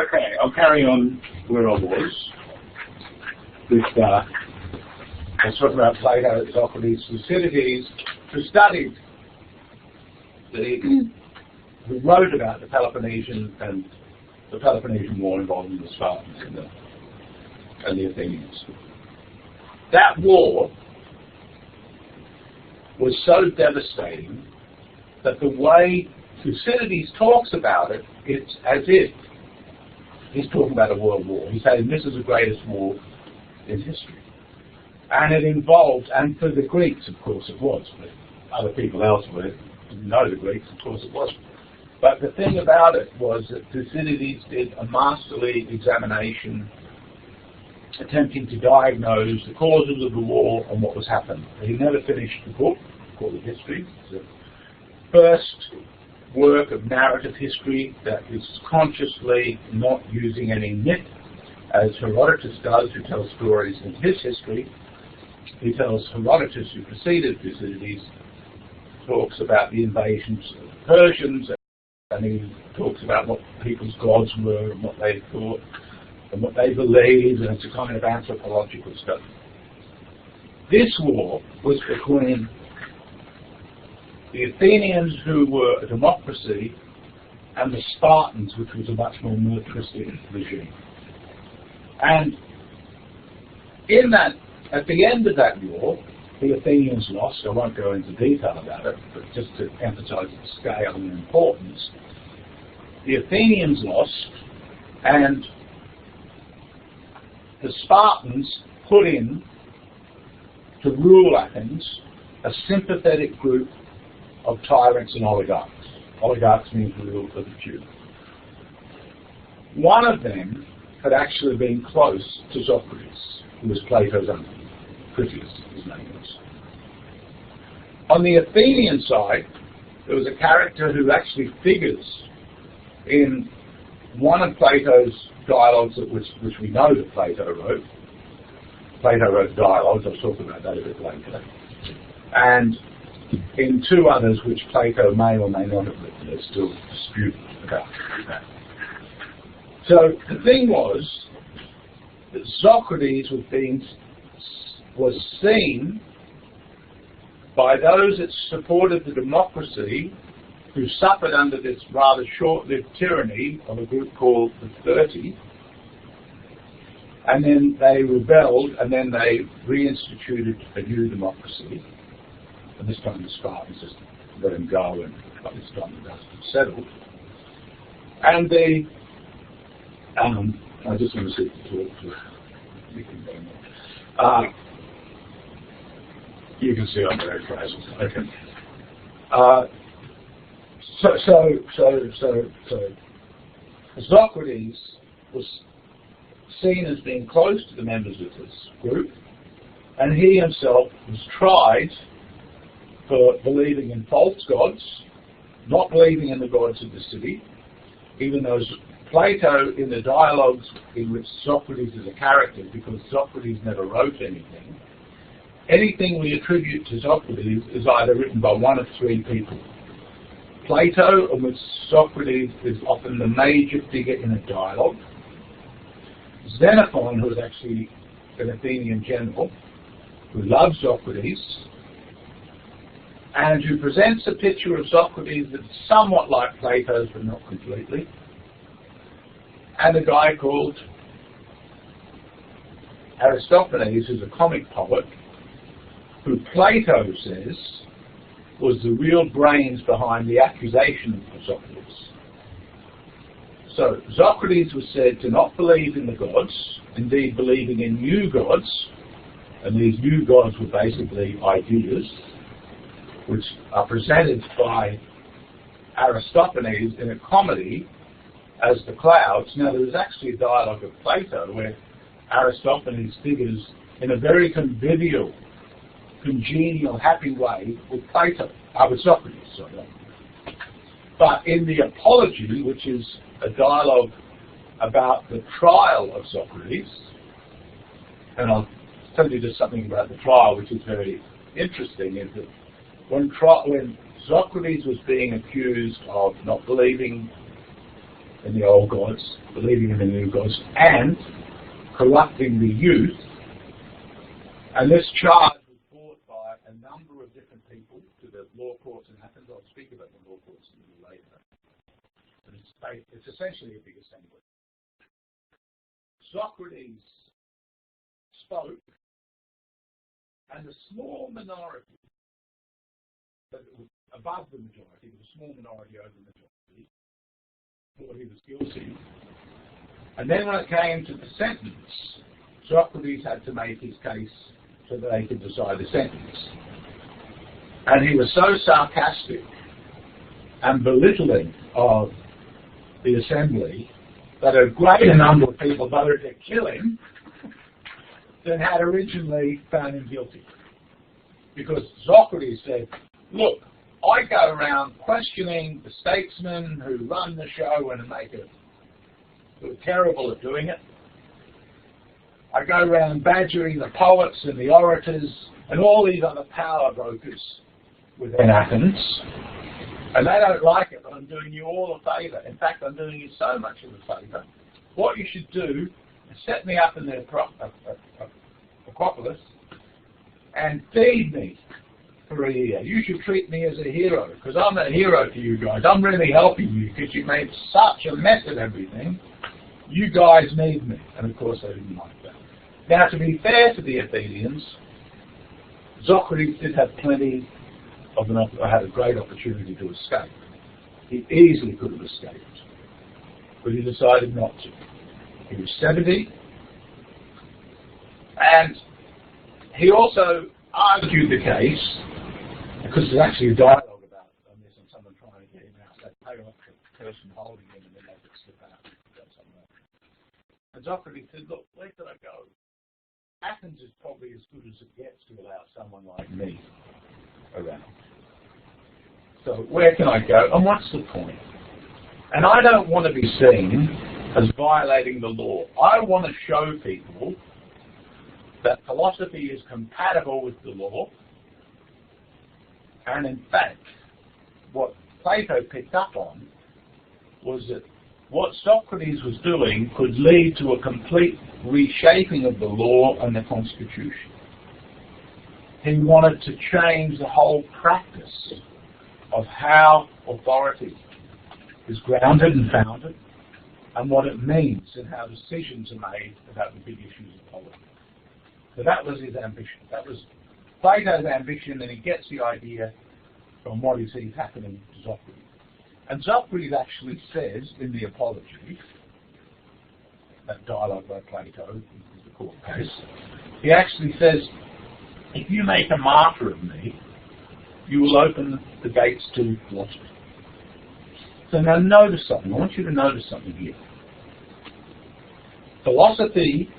Okay, I'll carry on where I was. I was talking about Plato, Socrates, Thucydides, who studied, who wrote about the Peloponnesian and the Peloponnesian War involving the Spartans and the Athenians. That war was so devastating that the way Thucydides talks about it, it's as if he's talking about a world war. He's saying this is the greatest war in history. And it involved, and for the Greeks, of course, it was, but other people elsewhere didn't know the Greeks, of course it wasn't. But the thing about it was that Thucydides did a masterly examination attempting to diagnose the causes of the war and what was happening. He never finished the book called The History. It's the first work of narrative history that is consciously not using any myth, as Herodotus does, who tells stories in his history. He tells Herodotus, who preceded Thucydides, talks about the invasions of the Persians, and he talks about what people's gods were and what they thought and what they believed, and it's a kind of anthropological study. This war was between the Athenians, who were a democracy, and the Spartans, which was a much more militaristic regime. And in that, at the end of that war, the Athenians lost. I won't go into detail about it, but just to emphasize its scale and importance. The Athenians lost, and the Spartans put in to rule Athens a sympathetic group of tyrants and oligarchs. Oligarchs means rule of the few. One of them had actually been close to Socrates, who was Plato's uncle. Critias, his name was. On the Athenian side, there was a character who actually figures in one of Plato's dialogues, which we know that Plato wrote. Plato wrote dialogues, I'll talk about that a bit later. And in two others which Plato may or may not have written, there's still dispute about that. So the thing was that Socrates was seen by those that supported the democracy, who suffered under this rather short-lived tyranny of a group called the 30, and then they rebelled, and then they reinstituted a new democracy. And this time the Spartans just let him go, and by this time the dust had settled. And I just want to see the talk to you can see I'm very frazzled. Okay. So Socrates was seen as being close to the members of this group, and he himself was tried for believing in false gods, not believing in the gods of the city, even though Plato, in the dialogues in which Socrates is a character, because Socrates never wrote anything we attribute to Socrates is either written by one of three people. Plato, in which Socrates is often the major figure in a dialogue. Xenophon, who is actually an Athenian general, who loves Socrates, and who presents a picture of Socrates that's somewhat like Plato's, but not completely. And a guy called Aristophanes, who's a comic poet, who Plato says was the real brains behind the accusation of Socrates. So Socrates was said to not believe in the gods, indeed believing in new gods, and these new gods were basically ideas, which are presented by Aristophanes in a comedy as the clouds. Now, there is actually a dialogue of Plato where Aristophanes figures in a very convivial, congenial, happy way with with Socrates. Sorry. But in the Apology, which is a dialogue about the trial of Socrates, and I'll tell you just something about the trial which is very interesting, is that when Socrates was being accused of not believing in the old gods, believing in the new gods, and corrupting the youth. And this charge was brought by a number of different people to the law courts in Athens. I'll speak about the law courts a little later. But it's essentially a big assembly. Socrates spoke, and a small minority, but it was above the majority, but a small minority over the majority, thought he was guilty. And then when it came to the sentence, Socrates had to make his case so that they could decide the sentence. And he was so sarcastic and belittling of the assembly that a greater number of people voted to kill him than had originally found him guilty. Because Socrates said, look, I go around questioning the statesmen who run the show and make it, who are terrible at doing it. I go around badgering the poets and the orators and all these other power brokers within Athens. And they don't like it, but I'm doing you all a favour. In fact, I'm doing you so much of a favour. What you should do is set me up in the Acropolis and feed me for a year. You should treat me as a hero, because I'm a hero to you guys. I'm really helping you, because you made such a mess of everything. You guys need me. And of course they didn't like that. Now, to be fair to the Athenians, Socrates did have plenty of had a great opportunity to escape. He easily could have escaped, but he decided not to. He was 70, and he also argued the case, because there's actually a dialogue about this and someone trying to get him out. They pay off the person holding him and then they could slip out and go somewhere. And Socrates said, look, where can I go? Athens is probably as good as it gets to allow someone like me around. So where can I go? And what's the point? And I don't want to be seen as violating the law. I want to show people that philosophy is compatible with the law. And in fact, what Plato picked up on was that what Socrates was doing could lead to a complete reshaping of the law and the constitution. He wanted to change the whole practice of how authority is grounded and founded, and what it means and how decisions are made about the big issues of politics. So that was his ambition. That was Plato's ambition, and he gets the idea from what he sees happening to Socrates. And Socrates actually says in the Apology, that dialogue by Plato, is the court case, he actually says, if you make a martyr of me, you will open the gates to philosophy. So now notice something. I want you to notice something here. Philosophy,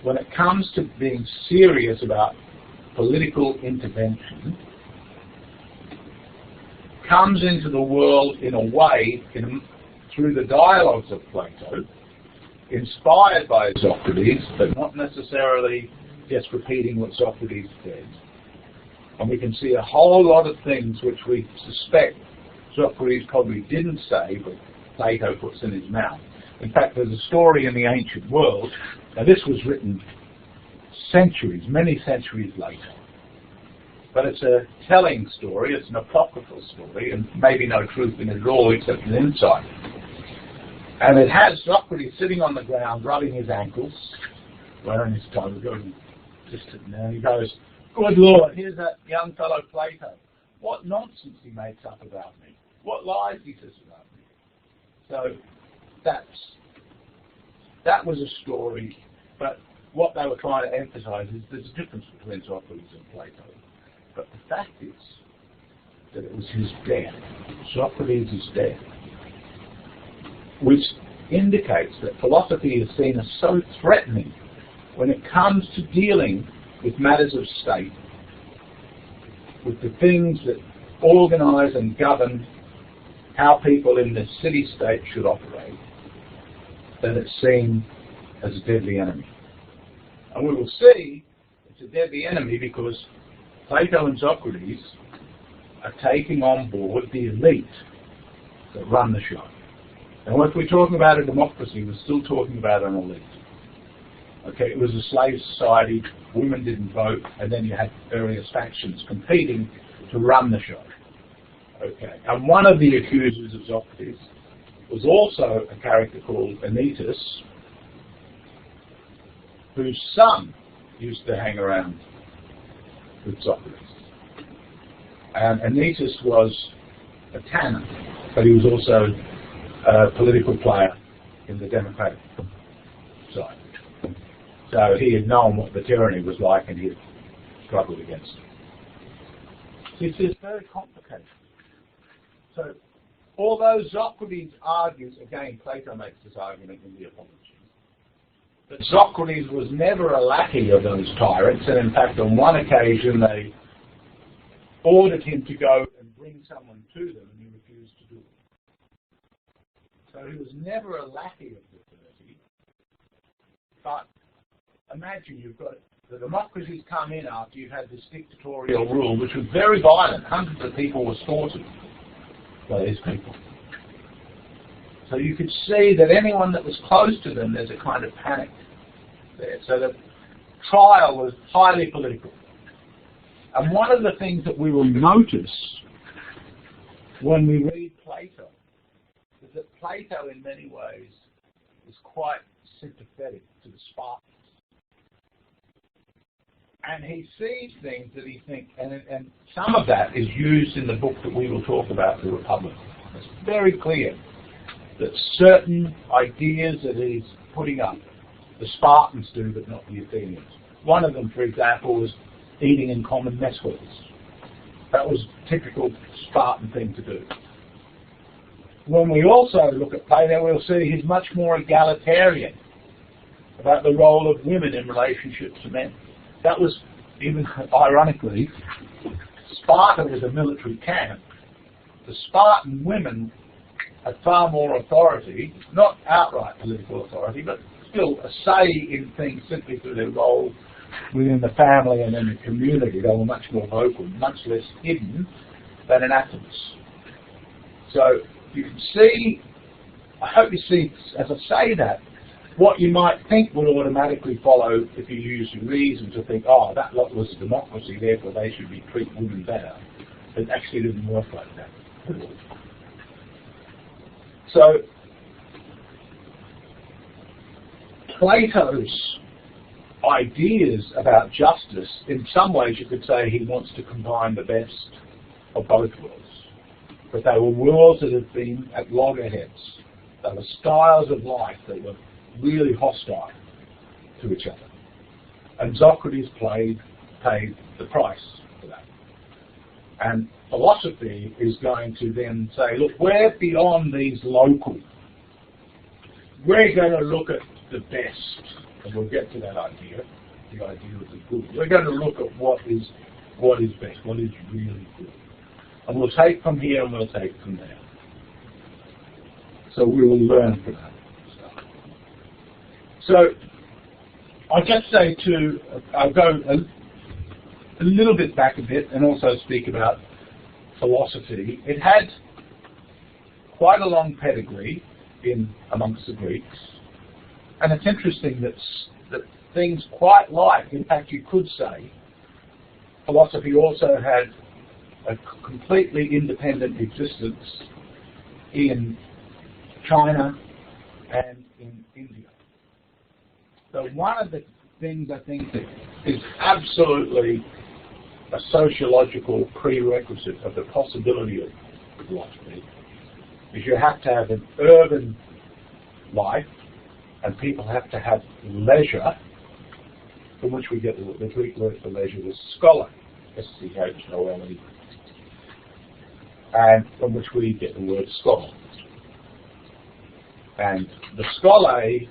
when it comes to being serious about political intervention, comes into the world in a way, through the dialogues of Plato, inspired by Socrates, but not necessarily just repeating what Socrates said. And we can see a whole lot of things which we suspect Socrates probably didn't say, but Plato puts in his mouth. In fact, there's a story in the ancient world, now this was written centuries, many centuries later. But it's a telling story, it's an apocryphal story, and maybe no truth in it at all except an insight. And it has Socrates sitting on the ground, rubbing his ankles, wearing his toga, and just sitting there, and he goes, good Lord, here's that young fellow Plato. What nonsense he makes up about me. What lies he says about me. So that was a story, but what they were trying to emphasize is there's a difference between Socrates and Plato. But the fact is that it was his death, Socrates' death, which indicates that philosophy is seen as so threatening when it comes to dealing with matters of state, with the things that organize and govern how people in the city-state should operate, that it's seen as a deadly enemy. And we will see it's a deadly enemy because Plato and Socrates are taking on board the elite that run the show. And if we're talking about a democracy, we're still talking about an elite. Okay, it was a slave society, women didn't vote, and then you had various factions competing to run the show. Okay, and one of the accusers of Socrates was also a character called Anytus, whose son used to hang around with Socrates. And Anytus was a tanner, but he was also a political player in the democratic side. So he had known what the tyranny was like, and he had struggled against it. It's very complicated. So, although Socrates argues, again, Plato makes this argument in the Apology, that Socrates was never a lackey of those tyrants, and in fact, on one occasion, they ordered him to go and bring someone to them, and he refused to do it. So he was never a lackey of the 30, but imagine you've got the democracies come in after you've had this dictatorial rule, which was very violent. Hundreds of people were slaughtered by these people. So you could see that anyone that was close to them, there's a kind of panic there. So the trial was highly political. And one of the things that we will notice when we read Plato is that Plato, in many ways, is quite sympathetic to the Spartans. And he sees things that he thinks, and some of that is used in the book that we will talk about, The Republic. It's very clear that certain ideas that he's putting up, the Spartans do, but not the Athenians. One of them, for example, was eating in common mess halls. That was a typical Spartan thing to do. When we also look at Plato, we'll see he's much more egalitarian about the role of women in relationship to men. That was, even ironically, Sparta was a military camp. The Spartan women had far more authority, not outright political authority, but still a say in things simply through their role within the family and in the community. They were much more vocal, much less hidden than in Athens. So you can see, I hope you see, as I say that, what you might think would automatically follow if you use your reason to think, oh, that lot was a democracy, therefore they should be treat women better. It actually didn't work like that at all. So Plato's ideas about justice, in some ways you could say he wants to combine the best of both worlds. But they were worlds that had been at loggerheads. They were styles of life that were really hostile to each other. And Socrates paid the price for that. And philosophy is going to then say, look, we're beyond these local. We're going to look at the best, and we'll get to that idea, the idea of the good. We're going to look at what is best, what is really good. And we'll take from here and we'll take from there. So we will learn from that. So I'll just say I'll go a little bit back a bit and also speak about philosophy. It had quite a long pedigree amongst the Greeks, and it's interesting that things quite like, in fact you could say, philosophy also had a completely independent existence in China and in India. So one of the things I think that is absolutely a sociological prerequisite of the possibility of philosophy is you have to have an urban life, and people have to have leisure, from which we get the Greek word for leisure was schola, S-C-H-O-L-E, and from which we get the word scholar. And the scholae,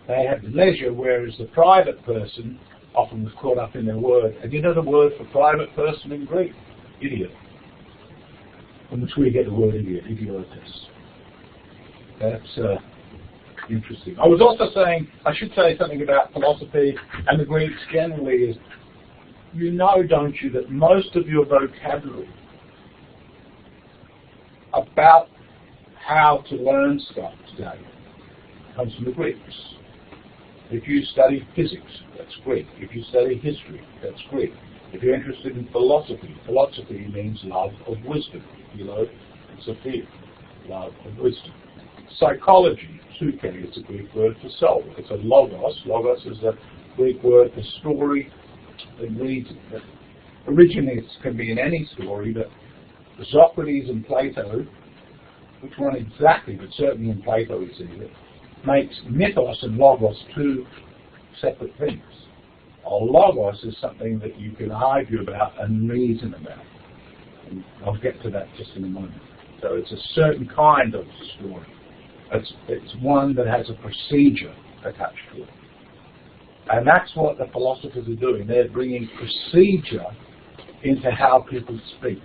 they had leisure, whereas the private person often was caught up in their word. And you know the word for private person in Greek? Idiot. From which we get the word idiot, idiotes. That's interesting. I was also saying, I should say something about philosophy and the Greeks generally is, you know, don't you, that most of your vocabulary about how to learn stuff today. It comes from the Greeks. If you study physics, that's Greek. If you study history, that's Greek. If you're interested in philosophy, philosophy means love of wisdom. Philo and Sophia, love of wisdom. Psychology, psyche, is a Greek word for soul. It's a logos. Logos is a Greek word for story and reason. Originally, it can be in any story, but Socrates and Plato, which one exactly, but certainly in Plato we see it, makes mythos and logos two separate things. A logos is something that you can argue about and reason about. And I'll get to that just in a moment. So it's a certain kind of story. It's one that has a procedure attached to it. And that's what the philosophers are doing. They're bringing procedure into how people speak.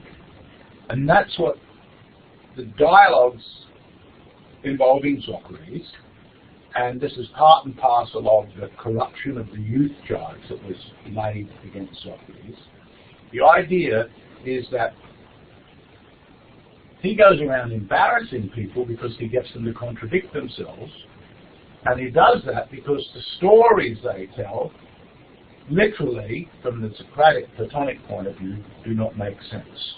And that's what the dialogues involving Socrates, and this is part and parcel of the corruption of the youth charge that was laid against Socrates. The idea is that he goes around embarrassing people because he gets them to contradict themselves, and he does that because the stories they tell, literally, from the Socratic, Platonic point of view, do not make sense.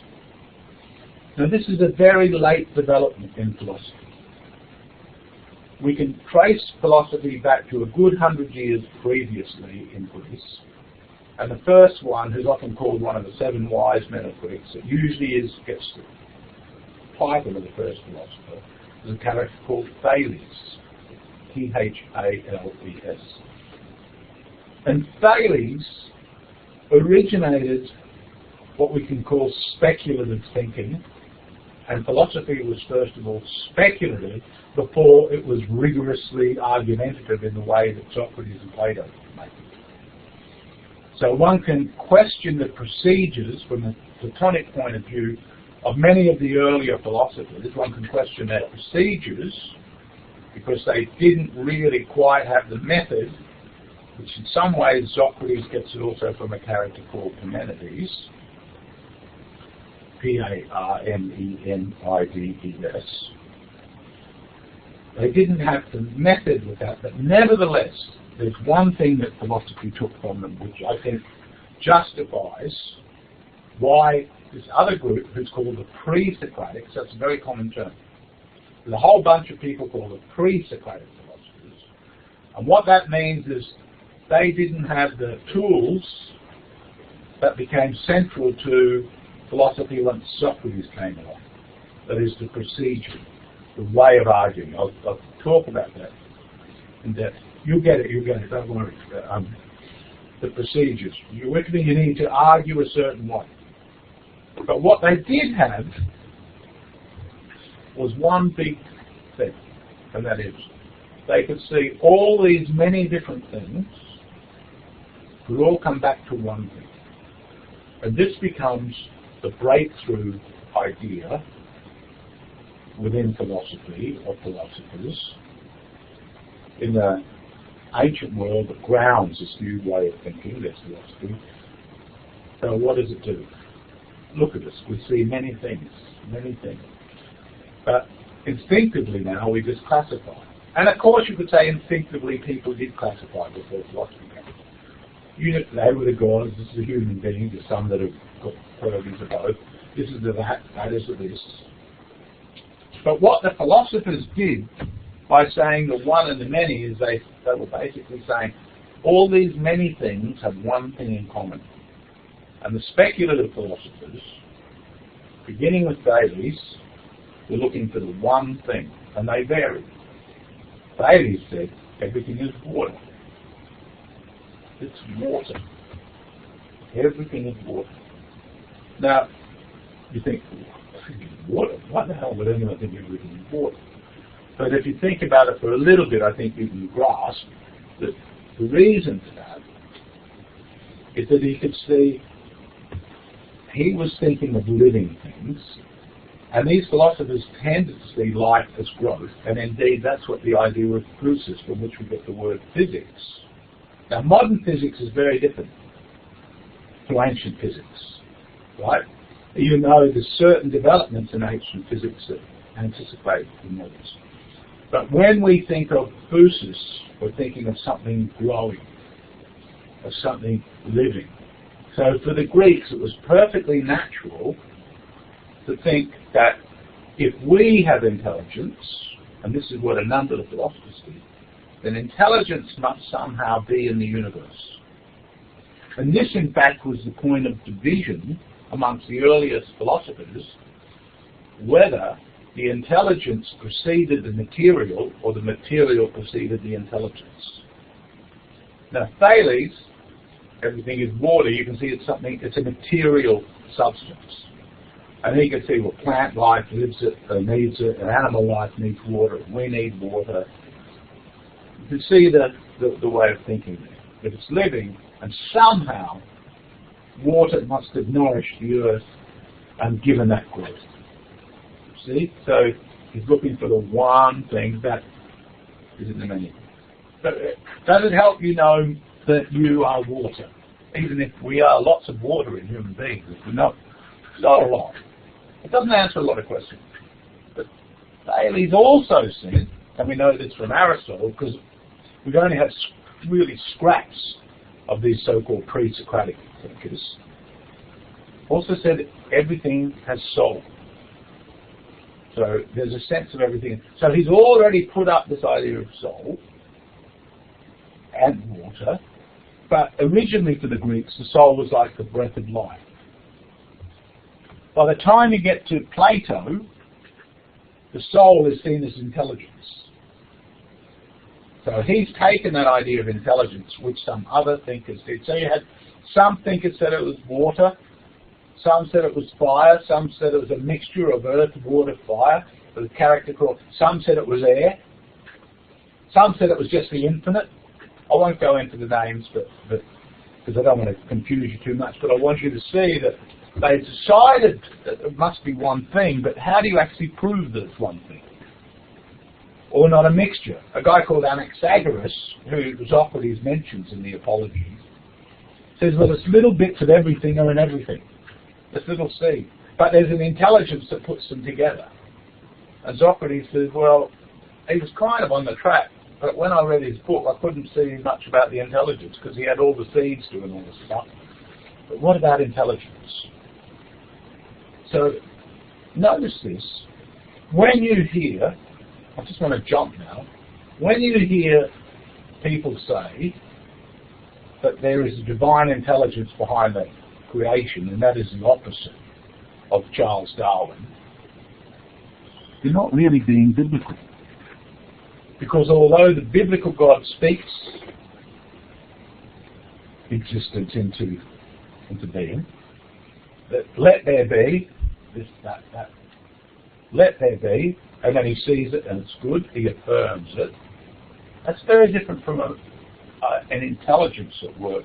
Now, this is a very late development in philosophy. We can trace philosophy back to a good 100 years previously in Greece. And the first one, who's often called one of the seven wise men of Greece, it usually gets the title of the first philosopher, is a character called Thales. Thales. And Thales originated what we can call speculative thinking. And philosophy was, first of all, speculative before it was rigorously argumentative in the way that Socrates and Plato make it. So one can question the procedures from a Platonic point of view of many of the earlier philosophers. One can question their procedures because they didn't really quite have the method, which in some ways Socrates gets it also from a character called Parmenides. Parmenides. They didn't have the method with that, but nevertheless, there's one thing that philosophy took from them, which I think justifies why this other group, who's called the pre-Socratics, that's a very common term. There's a whole bunch of people called the pre-Socratic philosophers, and what that means is they didn't have the tools that became central to philosophy once Socrates came along. That is the procedure, the way of arguing. I'll talk about that in depth. You'll get it, don't worry. The procedures. You with me, you need to argue a certain way. But what they did have was one big thing, and that is they could see all these many different things could all come back to one thing. And this becomes the breakthrough idea within philosophy or philosophers in the ancient world that grounds this new way of thinking, this philosophy. So what does it do? Look at us. We see many things. But instinctively now we just classify. And of course you could say instinctively people did classify before philosophy came. They were the gods, this is a human being, there's some that have got qualities of both. This is the that is the this. But what the philosophers did by saying the one and the many is they were basically saying all these many things have one thing in common. And the speculative philosophers, beginning with Thales, were looking for the one thing, and they varied. Thales said everything is water. It's water. Everything is water. Now, you think, water? What the hell would anyone think everything is water? But if you think about it for a little bit, I think you can grasp that the reason for that is that he could see, he was thinking of living things, and these philosophers tended to see life as growth, and indeed that's what the idea of physis, from which we get the word physics. Now, modern physics is very different to ancient physics, right? Even though there's certain developments in ancient physics that anticipate the models. But when we think of physis, we're thinking of something growing, of something living. So for the Greeks, it was perfectly natural to think that if we have intelligence, and this is what a number of philosophers do, then intelligence must somehow be in the universe. And this, in fact, was the point of division amongst the earliest philosophers, whether the intelligence preceded the material or the material preceded the intelligence. Now, Thales, everything is water. You can see it's a material substance. And you can see, well, plant life lives it, needs it, and animal life needs water. We need water. You can see the way of thinking there. That it's living, and somehow water must have nourished the earth and given that growth. See? So he's looking for the one thing that is in the menu. But does it help you know that you are water? Even if we are lots of water in human beings, we're not a lot. It doesn't answer a lot of questions. But Thales also said, and we know this from Aristotle, because we've only had really scraps of these so-called pre-Socratic thinkers, also said everything has soul. So there's a sense of everything. So he's already put up this idea of soul and water, but originally for the Greeks, the soul was like the breath of life. By the time you get to Plato, the soul is seen as intelligence. So he's taken that idea of intelligence, which some other thinkers did. So you had some thinkers said it was water, some said it was fire, some said it was a mixture of earth, water, fire, with a character called. Some said it was air, some said it was just the infinite. I won't go into the names, but because I don't want to confuse you too much, but I want you to see that they decided that it must be one thing, but how do you actually prove that it's one thing? Or not a mixture? A guy called Anaxagoras, who Socrates mentions in the Apologies, says, well, there's little bits of everything are in everything. This little seed. But there's an intelligence that puts them together. And Socrates says, well, he was kind of on the track, but when I read his book, I couldn't see much about the intelligence, because he had all the seeds doing all this stuff. But what about intelligence? So, notice this. When you hear, I just want to jump now, when you hear people say that there is a divine intelligence behind the creation, and that is the opposite of Charles Darwin, you're not really being biblical. Because although the biblical God speaks existence into being, that let there be, this, that, let there be, and then he sees it and it's good, he affirms it. That's very different from an intelligence at work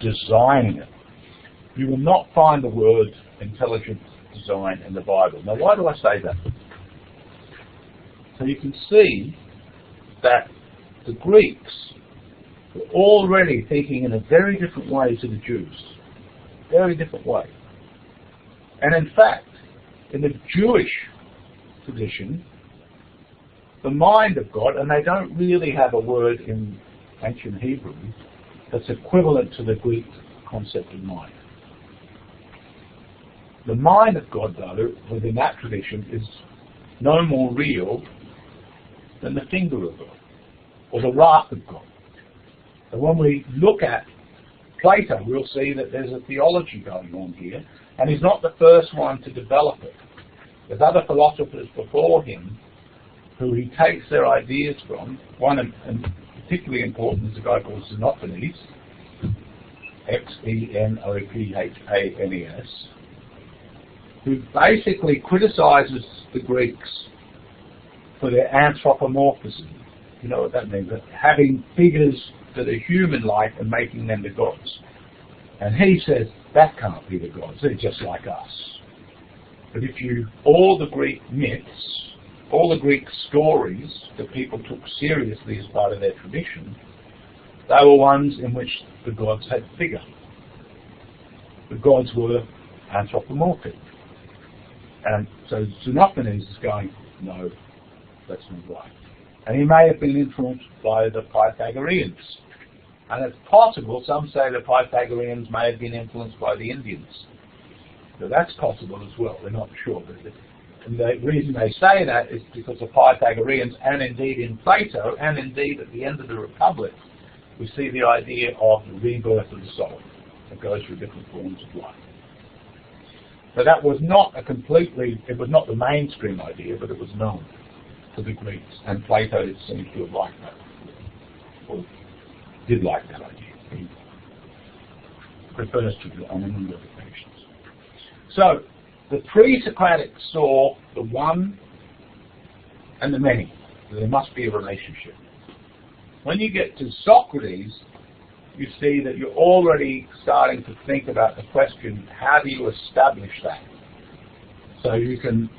designing it. You will not find the word intelligent design in the Bible. Now, why do I say that? So you can see that the Greeks were already thinking in a very different way to the Jews. Very different way. And in fact, in the Jewish tradition, the mind of God, and they don't really have a word in ancient Hebrew that's equivalent to the Greek concept of mind. The mind of God, though, within that tradition, is no more real than the finger of God, or the wrath of God. And when we look at Plato, we'll see that there's a theology going on here, and he's not the first one to develop it. There's other philosophers before him who he takes their ideas from. One, and particularly important, is a guy called Xenophanes, Xenophanes, who basically criticizes the Greeks for their anthropomorphism. You know what that means? Having figures that are human-like and making them the gods. And he says, that can't be the gods, they're just like us. But if all the Greek myths, all the Greek stories that people took seriously as part of their tradition, they were ones in which the gods had figure. The gods were anthropomorphic. And so Xenophanes is going, No, that's not right. And he may have been influenced by the Pythagoreans. And it's possible, some say the Pythagoreans may have been influenced by the Indians. So that's possible as well, we're not sure. And the reason they say that is because the Pythagoreans, and indeed in Plato, and indeed at the end of the Republic, we see the idea of the rebirth of the soul that goes through different forms of life. So that was not it was not the mainstream idea, but it was known to the Greeks, and Plato seems to have liked that, or did like that idea. He refers to it on a number of occasions. So, the pre-Socratics saw the one and the many. There must be a relationship. When you get to Socrates, you see that you're already starting to think about the question, how do you establish that? So you can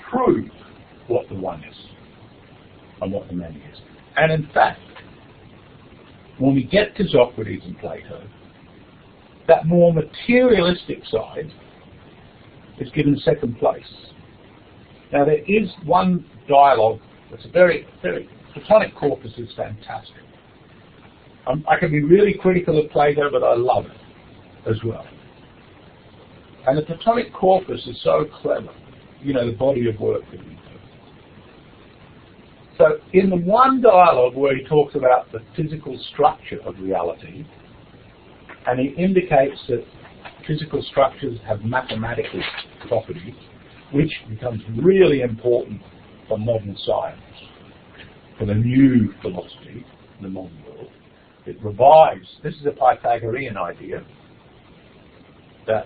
prove what the one is and what the many is. And in fact, when we get to Socrates and Plato, that more materialistic side is given second place. Now there is one dialogue that's a very Platonic corpus is fantastic. I can be really critical of Plato, but I love it as well. And the Platonic corpus is so clever, the body of work that he does. So in the one dialogue where he talks about the physical structure of reality, and he indicates that physical structures have mathematical properties, which becomes really important for modern science, for the new philosophy, the modern world. It revives, this is a Pythagorean idea, that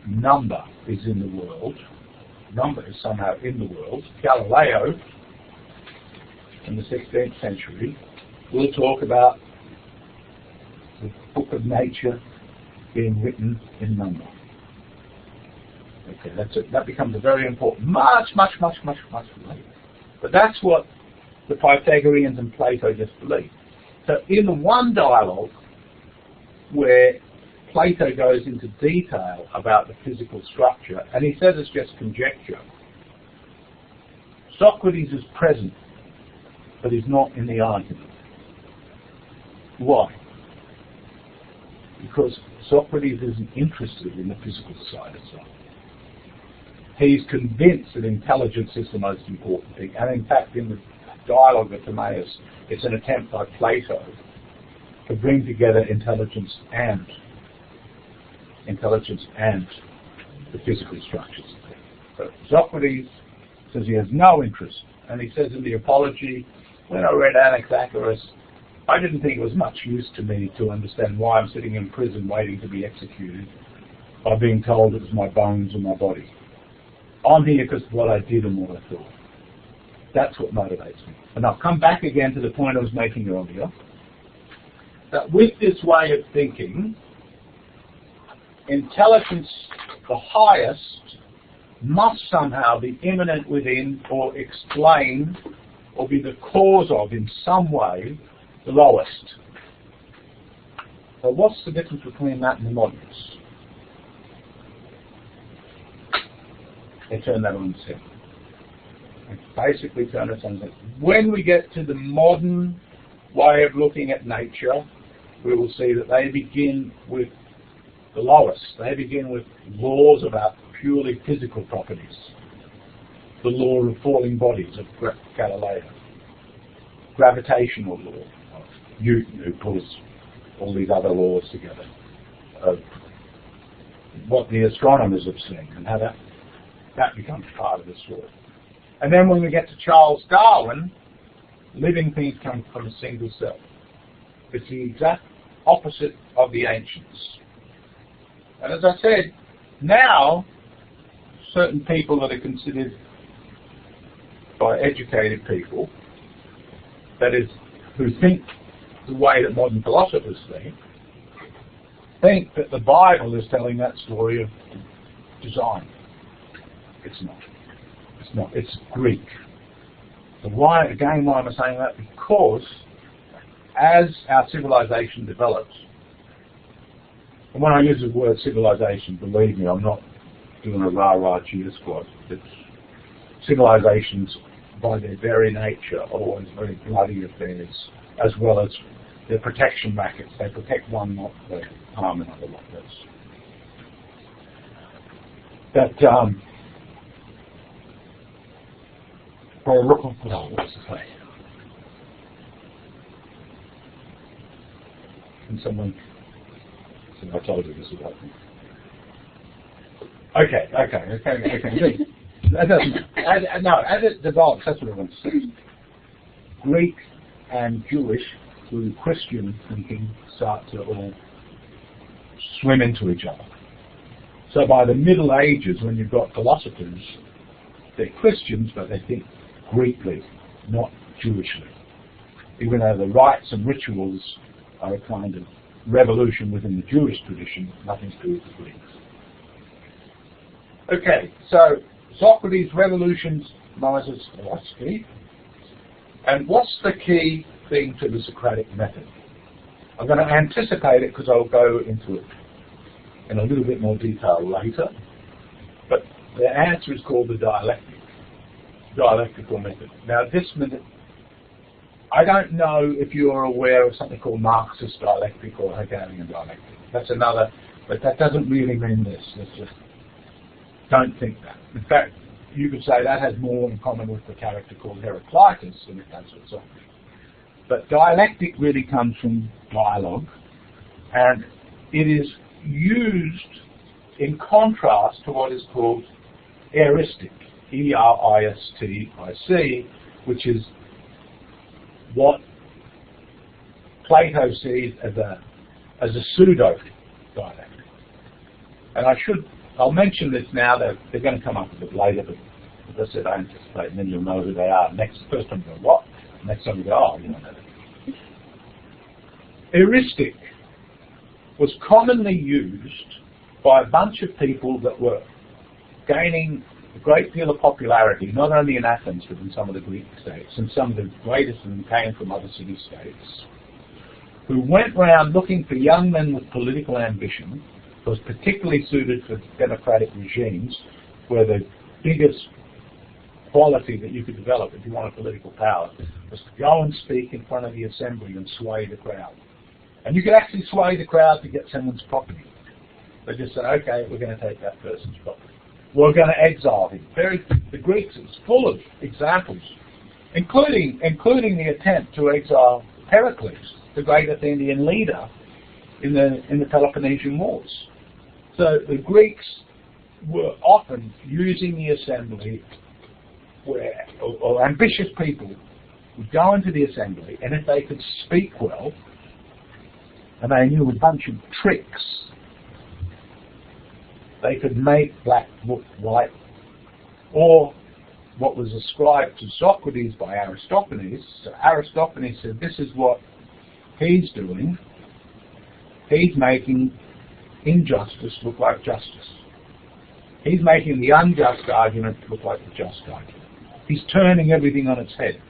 number is in the world, number is somehow in the world. Galileo, in the 16th century, will talk about the book of nature being written in number. Okay, that becomes a very important, much later. But that's what the Pythagoreans and Plato just believed. So in the one dialogue where Plato goes into detail about the physical structure, and he says it's just conjecture, Socrates is present, but he's not in the argument. Why? Because Socrates isn't interested in the physical side of stuff. He's convinced that intelligence is the most important thing, and in fact in the dialogue with Timaeus, it's an attempt by Plato to bring together intelligence and the physical structures of things. So Socrates says he has no interest, and he says in the Apology, when I read Anaxagoras, I didn't think it was much use to me to understand why I'm sitting in prison waiting to be executed by being told it was my bones and my body. I'm here because of what I did and what I thought. That's what motivates me. And I'll come back again to the point I was making earlier, that with this way of thinking, intelligence, the highest, must somehow be immanent within or explain or be the cause of, in some way, the lowest. So what's the difference between that and the moderns? They turn that on its head. They basically turn it on its head. When we get to the modern way of looking at nature, we will see that they begin with the lowest. They begin with laws about purely physical properties. The law of falling bodies of Galileo. Gravitational law of Newton, who pulls all these other laws together. Of what the astronomers have seen and how that becomes part of the story. And then when we get to Charles Darwin, living things come from a single cell. It's the exact opposite of the ancients. And as I said, now certain people that are considered by educated people, that is, who think the way that modern philosophers think that the Bible is telling that story of design. It's not. It's not. It's Greek. So why am I saying that? Because as our civilization develops, and when I use the word civilization, believe me, I'm not doing a rah-rah cheer squad. It's civilizations, by their very nature, are always very bloody affairs, as well as their protection rackets. They protect one, not they harm another like this. That they're looking for, what's to say? Can someone? So I told you this would happen. Okay. That doesn't. No, as it develops, that's what I want to say. Greek and Jewish, through Christian thinking, start to all swim into each other. So by the Middle Ages, when you've got philosophers, they're Christians, but they think Greekly, not Jewishly. Even though the rites and rituals are a kind of revolution within the Jewish tradition, nothing to do with the Greeks. Okay, so Socrates revolutionizes philosophy. And what's the key thing to the Socratic method? I'm going to anticipate it because I'll go into it in a little bit more detail later. But the answer is called the dialectical method. Now, this method, I don't know if you're aware of something called Marxist dialectic or Hegelian dialectic. That's another, but that doesn't really mean this. Let's just don't think that. In fact, you could say that has more in common with the character called Heraclitus than it does with Socrates. But dialectic really comes from dialogue, and it is used in contrast to what is called eristic, E-R-I-S-T-I-C, which is what Plato sees as a pseudo dialectic. And I'll mention this now. They're going to come up a bit later, but as I said, I anticipate, and then you'll know who they are. First time you go, what? Next time you go, oh, you don't know that. Eristic was commonly used by a bunch of people that were gaining a great deal of popularity, not only in Athens, but in some of the Greek states, and some of the greatest of them came from other city-states, who went around looking for young men with political ambition. It was particularly suited for democratic regimes, where the biggest quality that you could develop if you wanted political power was to go and speak in front of the assembly and sway the crowd. And you could actually sway the crowd to get someone's property. They just said, okay, we're going to take that person's property. We're going to exile him. The Greeks is full of examples, including the attempt to exile Heracles, the great Athenian leader in the Peloponnesian Wars. So the Greeks were often using the assembly or ambitious people would go into the assembly, and if they could speak well, and they knew a bunch of tricks, they could make black look white, or what was ascribed to Socrates by Aristophanes. So Aristophanes said this is what he's doing. He's making injustice look like justice. He's making the unjust argument look like the just argument. He's turning everything on its head.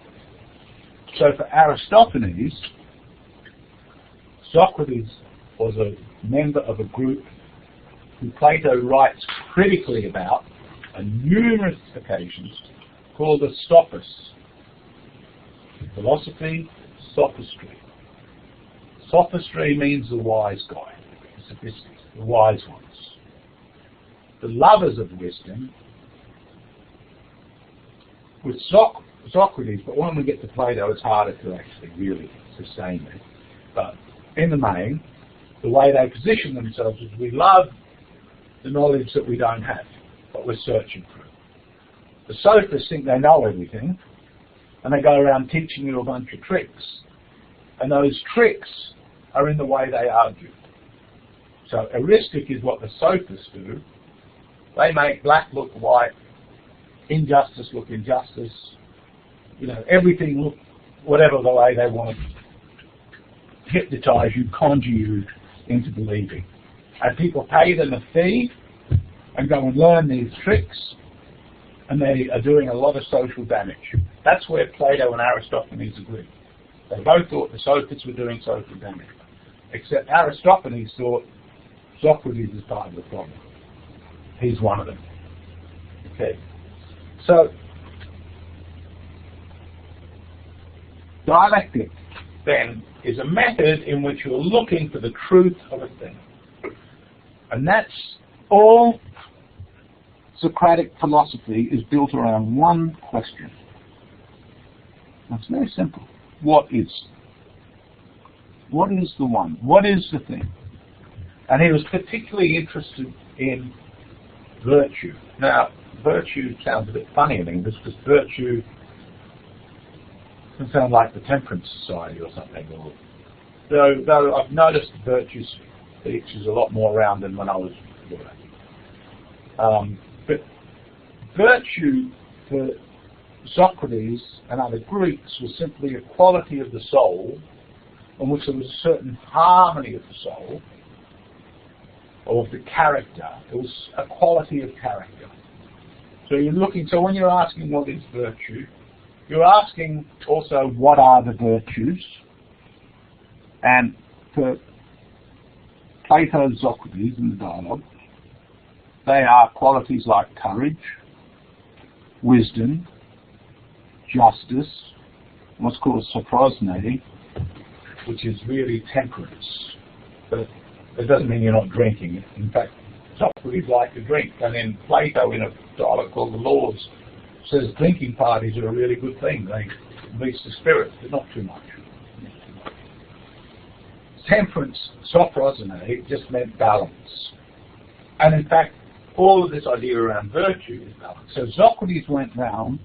So for Aristophanes, Socrates was a member of a group who Plato writes critically about on numerous occasions, called the Sophists. Philosophy, sophistry. Sophistry means the wise guy, the sophisticated, the wise ones. The lovers of wisdom, with Socrates, but when we get to Plato, it's harder to actually really sustain it. But in the main, the way they position themselves is we love the knowledge that we don't have, but we're searching for it. The sophists think they know everything, and they go around teaching you a bunch of tricks. And those tricks are in the way they argue. So eristic is what the sophists do. They make black look white, injustice look injustice, everything look whatever the way they want to hypnotize you, conjure you into believing. And people pay them a fee and go and learn these tricks, and they are doing a lot of social damage. That's where Plato and Aristophanes agree. They both thought the sophists were doing social damage, except Aristophanes thought Socrates is part of the problem. He's one of them. Okay. So Dialectic, then, is a method in which you're looking for the truth of a thing. And that's all Socratic philosophy is built around one question. It's very simple. What is? What is the one? What is the thing? And he was particularly interested in virtue. Now, virtue sounds a bit funny in English because virtue can sound like the Temperance Society or something. Though I've noticed virtue speech is a lot more around than when I was working. But virtue for Socrates and other Greeks was simply a quality of the soul in which there was a certain harmony of the soul or of the character. It was a quality of character. So when you're asking what is virtue, you're asking also what are the virtues. And for Plato and Socrates in the dialogue, they are qualities like courage, wisdom, justice, what's called sophrosyne, which is really temperance. But it doesn't mean you're not drinking. In fact, Socrates liked to drink. And then Plato, in a dialogue called The Laws, says drinking parties are a really good thing. They release the spirits, but not too much. Temperance, sophrosyne, just meant balance. And in fact, all of this idea around virtue is balance. So Socrates went round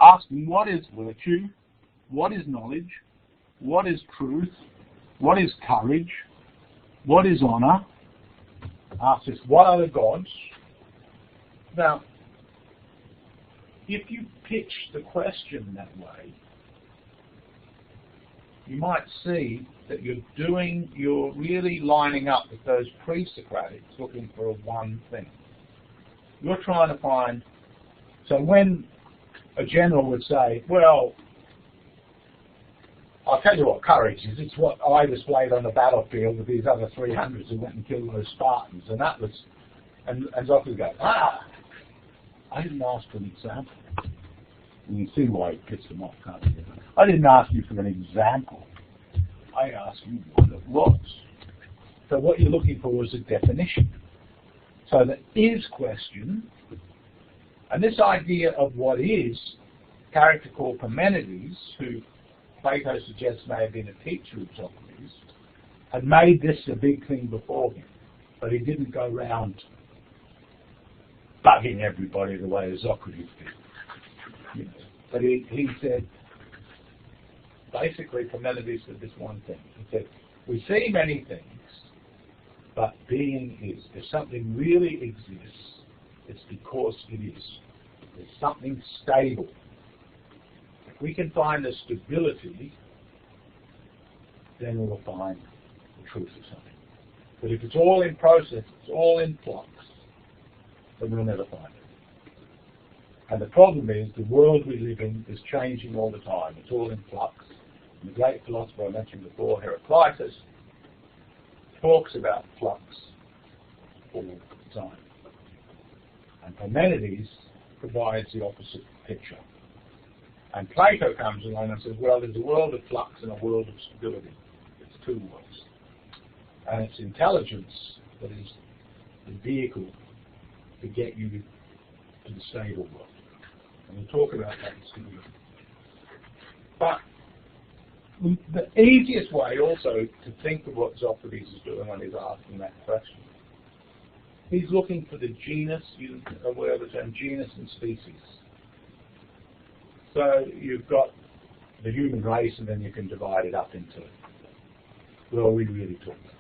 asking what is virtue, what is knowledge, what is truth, what is courage, what is honour. Asks us, what are the gods? Now, if you pitch the question that way, you might see that you're really lining up with those pre-Socratics looking for one thing. You're trying to find, so when a general would say, well, I'll tell you what courage is, it's what I displayed on the battlefield with these other 300s who went and killed those Spartans, and that was, and Socrates goes, I didn't ask for an example. And you can see why it gets them off, can't you? I didn't ask you for an example. I asked you what it was. So what you're looking for is a definition. So the is question, and this idea of what is, a character called Parmenides, who Plato suggests may have been a teacher of Socrates, had made this a big thing before him, but he didn't go round bugging everybody the way Socrates did. You know. But he said, basically Parmenides said this one thing. He said, we see many things, but being is. If something really exists, it's because it is. There's something stable. If we can find the stability, then we'll find the truth of something. But if it's all in process, it's all in flux, then we'll never find it. And the problem is the world we live in is changing all the time. It's all in flux. And the great philosopher I mentioned before, Heraclitus, talks about flux all the time. And Parmenides provides the opposite picture. And Plato comes along and says, well, there's a world of flux and a world of stability. It's two worlds. And it's intelligence that is the vehicle to get you to the stable world. And we'll talk about that in stability. But the easiest way also to think of what Socrates is doing when he's asking that question, he's looking for the genus, you're aware of the term genus and species. So you've got the human race and then you can divide it up into, well, we really talk about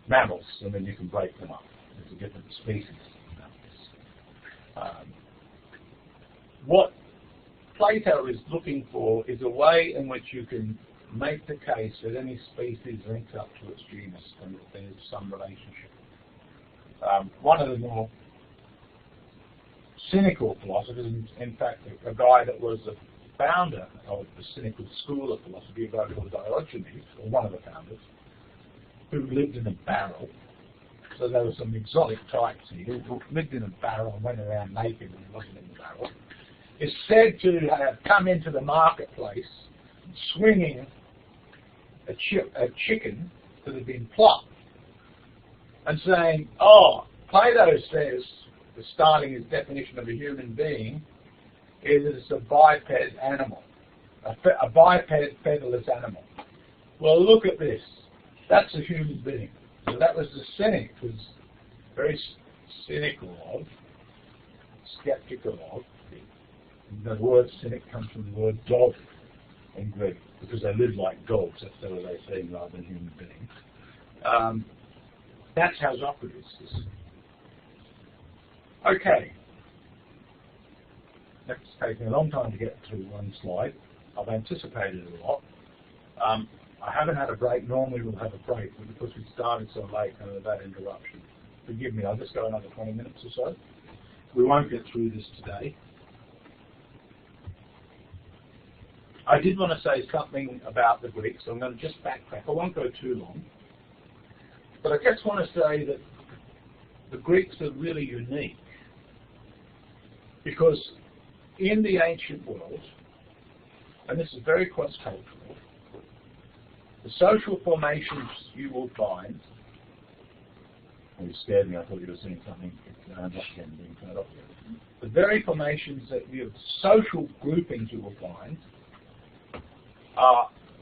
mammals, and then you can break them up into different species. What Plato is looking for is a way in which you can make the case that any species links up to its genus and that there's some relationship. One of the more cynical philosophers, in fact a guy that was the founder of the cynical school of philosophy, a guy called Diogenes, or one of the founders, who lived in a barrel. So there were some exotic types here who lived in a barrel and went around naked and he wasn't in the barrel. is said to have come into the marketplace swinging a chicken that had been plucked and saying, oh, Plato says, starting his definition of a human being, is a biped animal, a biped featherless animal. Well, look at this. That's a human being. So that was the cynic who's very cynical of, skeptical of. The word cynic comes from the word dog in Greek, because they live like dogs. That's what they say rather than human beings. That's how Socrates is. Okay. That's taking a long time to get through one slide. I've anticipated a lot. I haven't had a break. Normally we'll have a break, but because we started so late and without interruption, forgive me, I'll just go another 20 minutes or so. We won't get through this today. I did want to say something about the Greeks, so I'm going to just backtrack. I won't go too long. But I just want to say that the Greeks are really unique, because in the ancient world, and this is very cross-cultural, the social formations you will find. Oh, you scared me, I thought you were seeing something. No, I'm not being turned off yet. The very formations that you, social groupings you will find,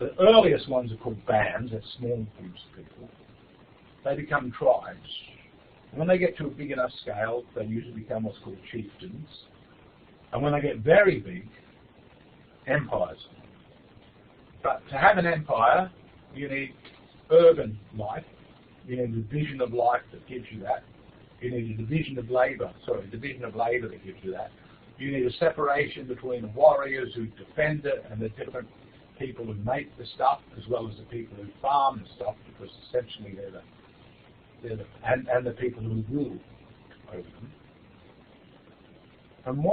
the earliest ones are called bands, that's small groups of people. They become tribes. And when they get to a big enough scale, they usually become what's called chieftains. And when they get very big, empires. But to have an empire, you need urban life. You need a division of life that gives you that. You need a division of labour, that gives you that. You need a separation between the warriors who defend it and the different people who make the stuff, as well as the people who farm the stuff, because essentially and the people who rule over them. And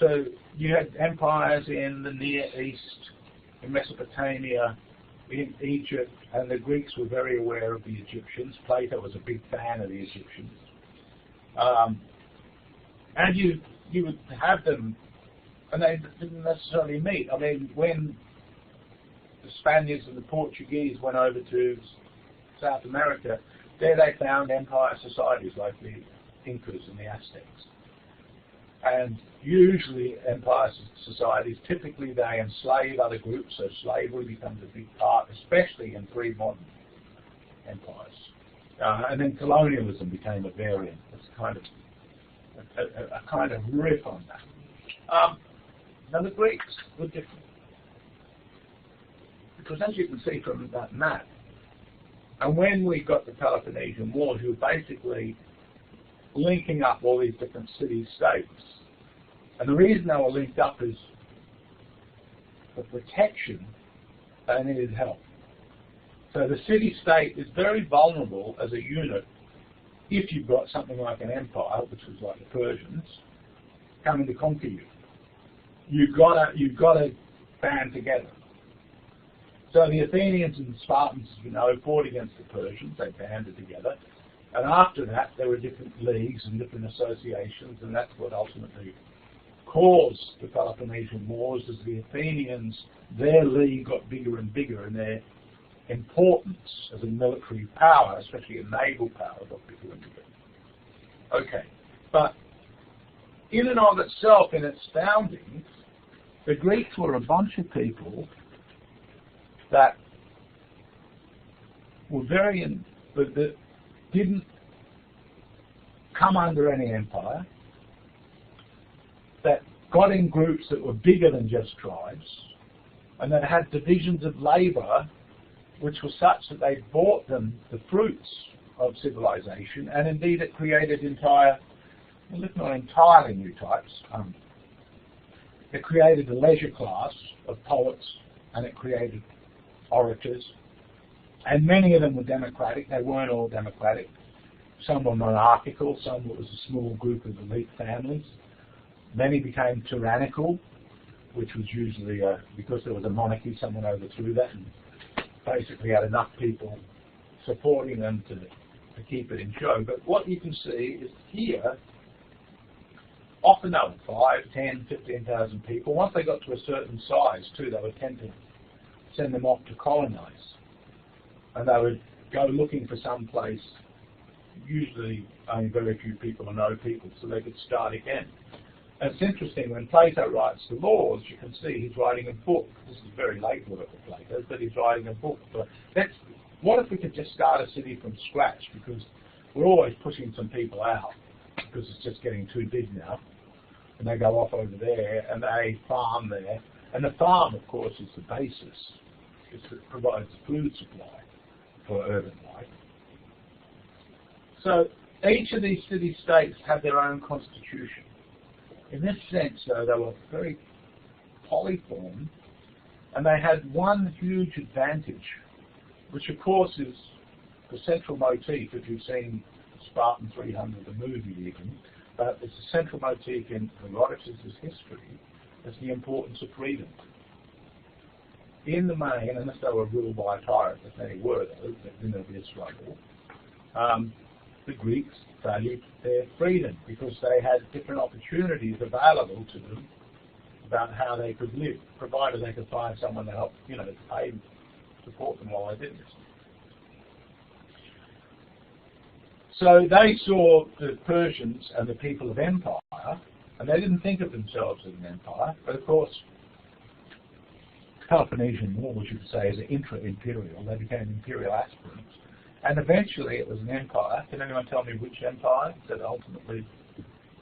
so you had empires in the Near East, in Mesopotamia, in Egypt, and the Greeks were very aware of the Egyptians. Plato was a big fan of the Egyptians. And you would have them, and they didn't necessarily meet. I mean, when the Spaniards and the Portuguese went over to South America, there they found empire societies like the Incas and the Aztecs. And usually empire societies, typically they enslave other groups, so slavery becomes a big part, especially in pre-modern empires. And then colonialism became a variant. It's kind of a kind of riff on that. Now the Greeks were different, because as you can see from that map, and when we got the Peloponnesian Wars, you were basically linking up all these different city-states. And the reason they were linked up is for protection, they needed help. So the city-state is very vulnerable as a unit if you've got something like an empire, which was like the Persians, coming to conquer you. You've got to band together. So the Athenians and Spartans, fought against the Persians. They banded together. And after that, there were different leagues and different associations, and that's what ultimately caused the Peloponnesian Wars, as the Athenians, their league got bigger and bigger, and their importance as a military power, especially a naval power, got bigger and bigger. Okay, but in and of itself, in its founding, the Greeks were a bunch of people that were that didn't come under any empire, that got in groups that were bigger than just tribes, and that had divisions of labour which were such that they brought them the fruits of civilization, and indeed it created if not entirely new types, it created a leisure class of poets, and it created orators, and many of them were democratic. They weren't all democratic. Some were monarchical, some was a small group of elite families. Many became tyrannical, which was usually because there was a monarchy, someone overthrew that and basically had enough people supporting them to keep it in show. But what you can see is here, often they were 5, 10, 15,000 people. Once they got to a certain size, too, they would tend to send them off to colonize. And they would go looking for some place, usually only very few people or no people, so they could start again. And it's interesting, when Plato writes the Laws, you can see he's writing a book. This is very late work of Plato, but he's writing a book. But what if we could just start a city from scratch? Because we're always pushing some people out, because it's just getting too big now. And they go off over there, and they farm there. And the farm, of course, is the basis. It provides food supply for urban life. So each of these city-states had their own constitution. In this sense, though, they were very polyform, and they had one huge advantage, which of course is the central motif, if you've seen Spartan 300, the movie even, but it's a central motif in Herodotus' history, is the importance of freedom. In the main, unless they were ruled by a tyrant, as many were though, then there'd be a struggle, the Greeks valued their freedom because they had different opportunities available to them about how they could live, provided they could find someone to help, to pay them, support them while they did this. So they saw the Persians and the people of empire, and they didn't think of themselves as an empire, but of course, Peloponnesian War, which you could say is intra-imperial, they became imperial aspirants. And eventually it was an empire. Can anyone tell me which empire that ultimately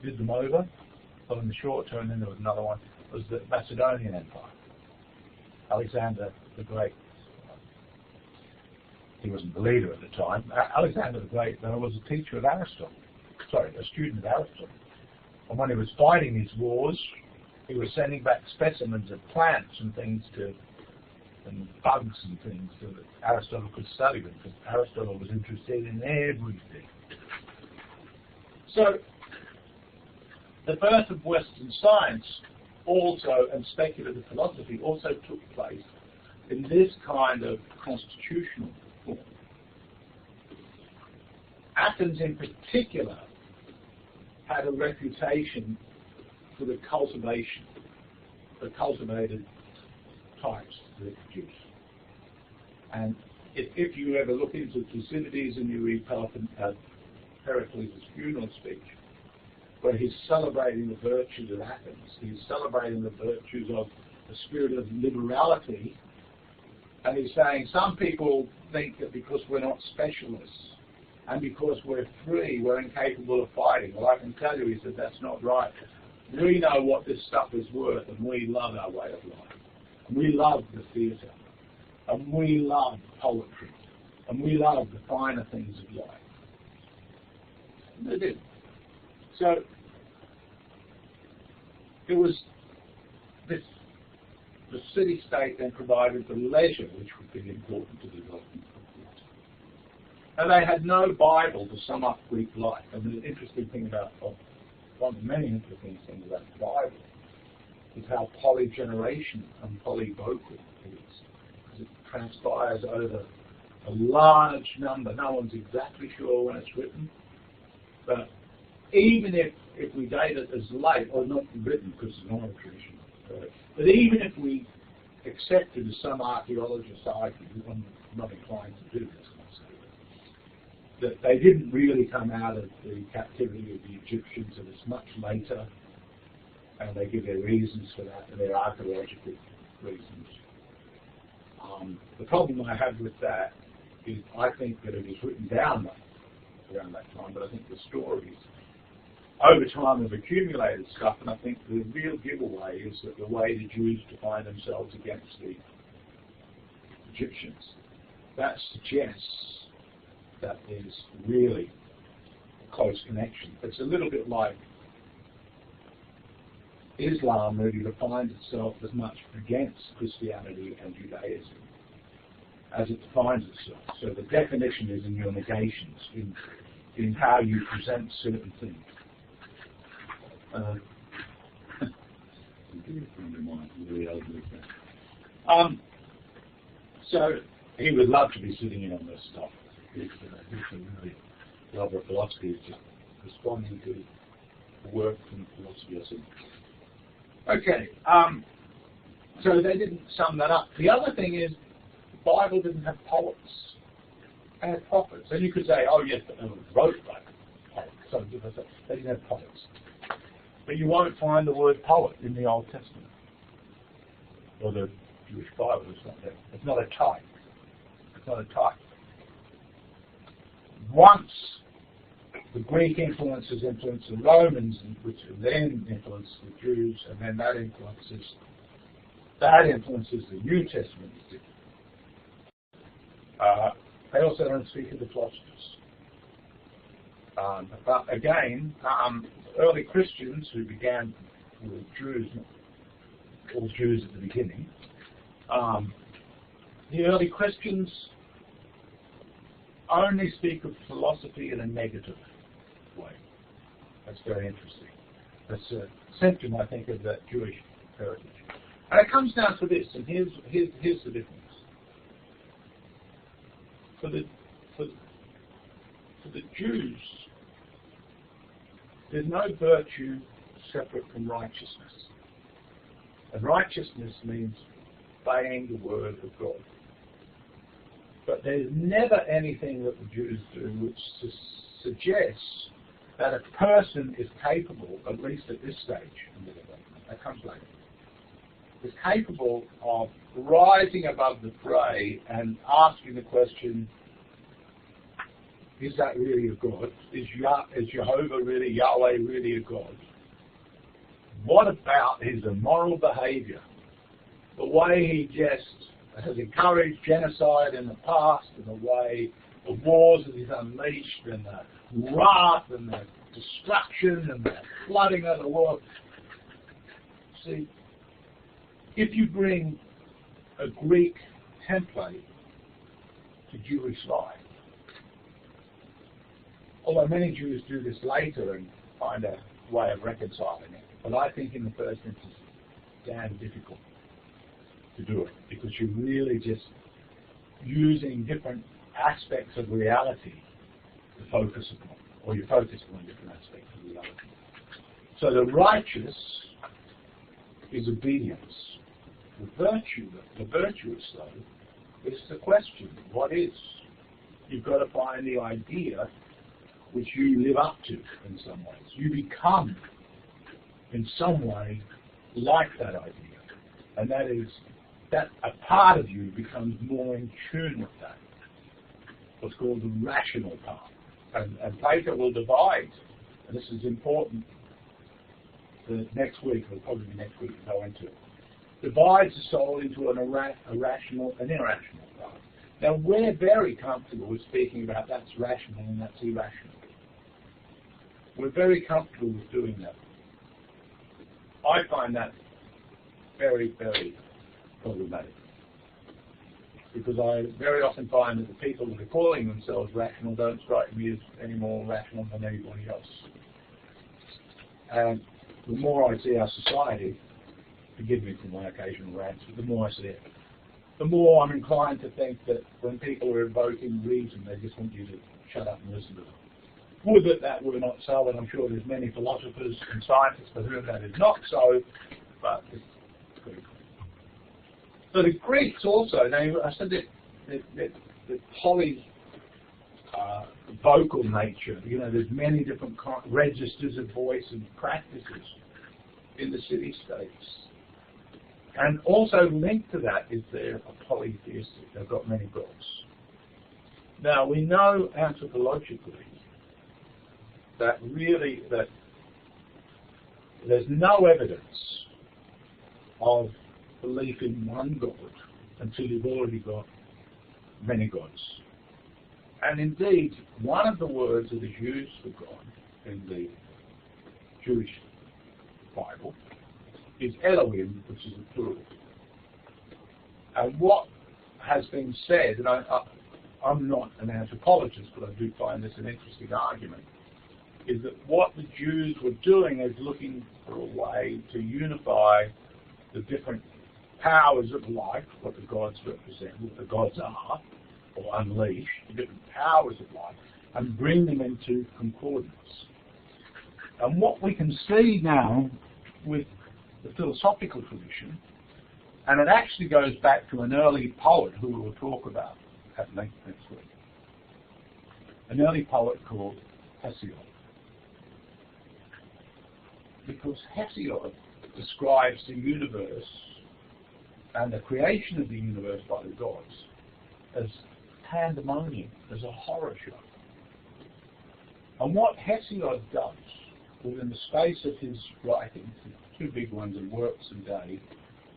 did them over? Well, in the short term, then there was another one. It was the Macedonian Empire. Alexander the Great. He wasn't the leader at the time. Alexander the Great, though, was a teacher of Aristotle. Sorry, a student of Aristotle. And when he was fighting these wars, he was sending back specimens of plants and things and bugs and things so that Aristotle could study them, because Aristotle was interested in everything. So, the birth of Western science also, and speculative philosophy, also took place in this kind of constitutional form. Athens in particular had a reputation for the cultivation, the cultivated types that it produced. And if you ever look into Thucydides and you read Pericles' funeral speech, where he's celebrating the virtues of Athens, he's celebrating the virtues of the spirit of liberality, and he's saying some people think that because we're not specialists and because we're free, we're incapable of fighting. Well, I can tell you, he said, that's not right. We know what this stuff is worth, and we love our way of life. And we love the theatre, and we love poetry, and we love the finer things of life. And they did. So it was this, the city-state then provided the leisure which would be important to development. And they had no Bible to sum up Greek life. And the interesting thing about, one of the many interesting things about the Bible is how polygenerational and polyvocal it is. Because it transpires over a large number. No one's exactly sure when it's written. But even if we date it as late, or not written because it's an oral tradition, but even if we accept it as some archaeologists argue, I'm not inclined to do this, that they didn't really come out of the captivity of the Egyptians, and it's much later, and they give their reasons for that, and their archaeological reasons. The problem I have with that is I think that it was written down around that time, but I think the stories over time have accumulated stuff, and I think the real giveaway is that the way the Jews define themselves against the Egyptians, that suggests that there's really a close connection. It's a little bit like Islam really defines itself as much against Christianity and Judaism as it defines itself. So the definition is in your negations, in how you present certain things. So he would love to be sitting in on this stuff. He's a really lover of philosophy, is just responding to work from philosophy or something. Okay, so they didn't sum that up. The other thing is, the Bible didn't have poets. It had prophets. And you could say, oh yes, but they were wrote by poets. So they didn't have poets. But you won't find the word poet in the Old Testament. Or the Jewish Bible. It's not a type. It's not a type. Once the Greek influences the Romans, which then influenced the Jews, and then that influences the New Testament. They also don't speak of the philosophers. But again, early Christians who began with Jews, all Jews at the beginning, the early Christians only speak of philosophy in a negative way. That's very interesting. That's a symptom, I think, of that Jewish heritage. And it comes down to this, and here's the difference. For the Jews, there's no virtue separate from righteousness. And righteousness means obeying the word of God. But there's never anything that the Jews do which suggests that a person is capable, at least at this stage in the development, that comes later, is capable of rising above the fray and asking the question, is that really a God? Is Jehovah really, Yahweh really a God? What about his immoral behavior? The way he just has encouraged genocide in the past, and the way the wars that he's unleashed, and the wrath, and the destruction, and the flooding of the world. See, if you bring a Greek template to Jewish life, although many Jews do this later and find a way of reconciling it, but I think in the first instance it's damn difficult to do it, because you're really just using different aspects of reality to focus upon, or you're focusing on different aspects of reality. So the righteous is obedience. The virtuous, though, is the question, what is? You've got to find the idea which you live up to in some ways. You become, in some way, like that idea. And that is, that a part of you becomes more in tune with that, what's called the rational part. And Plato will divide, and this is important, the next week, or probably next week we'll go into it, divides the soul into an irrational and irrational part. Now we're very comfortable with speaking about that's rational and that's irrational. We're very comfortable with doing that. I find that very, very problematic, because I very often find that the people that are calling themselves rational don't strike me as any more rational than anybody else. And the more I see our society, forgive me for my occasional rants, but the more I see it, the more I'm inclined to think that when people are invoking reason, they just want you to shut up and listen to them. Would that were not so, and I'm sure there's many philosophers and scientists for whom that is not so, but it's pretty cool. So the Greeks also, now I said that the vocal nature, there's many different registers of voice and practices in the city-states. And also linked to that is they're polytheistic. They've got many gods. Now we know anthropologically that there's no evidence of belief in one God until you've already got many gods. And indeed, one of the words that is used for God in the Jewish Bible is Elohim, which is a plural. And what has been said, and I'm not an anthropologist, but I do find this an interesting argument, is that what the Jews were doing is looking for a way to unify the different powers of life, what the gods represent, what the gods are, or unleash, the different powers of life, and bring them into concordance. And what we can see now with the philosophical tradition, and it actually goes back to an early poet who we will talk about at length next week. An early poet called Hesiod. Because Hesiod describes the universe and the creation of the universe by the gods as pandemonium, as a horror show. And what Hesiod does within the space of his writings, the two big ones, the Works and Day,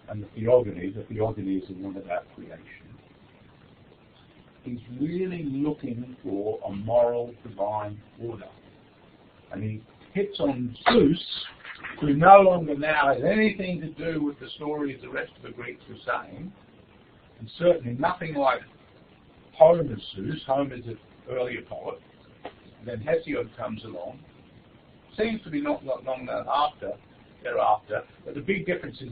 and the Theogonies is the one about creation. He's really looking for a moral divine order. And he hits on Zeus, who no longer now has anything to do with the stories the rest of the Greeks were saying, and certainly nothing like Homer's Zeus. Homer's an earlier poet. Then Hesiod comes along. Seems to be not long thereafter, but the big difference is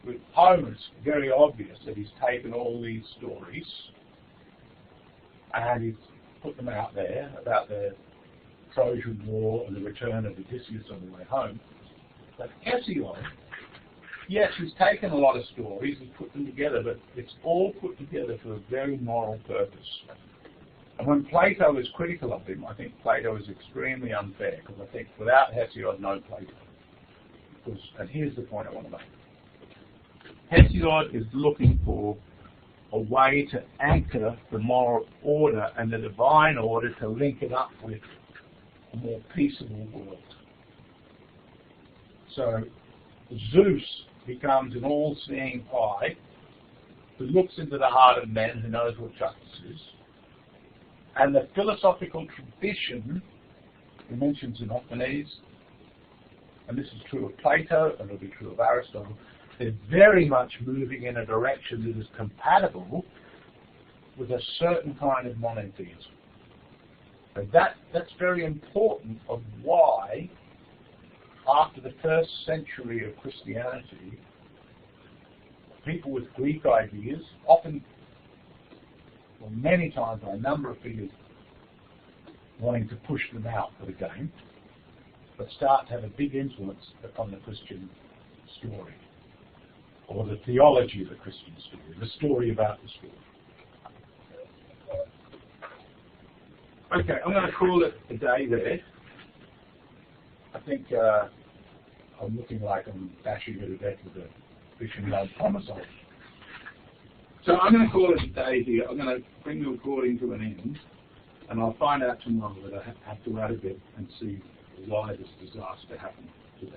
with Homer, it's very obvious that he's taken all these stories and he's put them out there about the Trojan War and the return of Odysseus on the way home. But Hesiod, yes, he's taken a lot of stories, he's put them together, but it's all put together for a very moral purpose. And when Plato is critical of him, I think Plato is extremely unfair, because I think without Hesiod, no Plato. And here's the point I want to make. Hesiod is looking for a way to anchor the moral order and the divine order to link it up with a more peaceable world. So Zeus becomes an all-seeing eye who looks into the heart of men, who knows what justice is. And the philosophical tradition, he mentions Xenophanes, and this is true of Plato, and it'll be true of Aristotle, they're very much moving in a direction that is compatible with a certain kind of monotheism. And that's very important of why, after the first century of Christianity, people with Greek ideas, often, well, many times by a number of figures, wanting to push them out of the game, but start to have a big influence upon the Christian story, or the theology of the Christian story, the story about the story. Okay, I'm going to call it a day there. I think I'm looking like I'm dashing it to death with a fishing rod homicide. So I'm going to call it a day here. I'm going to bring the recording to an end, and I'll find out tomorrow that I have to add a bit and see why this disaster happened today.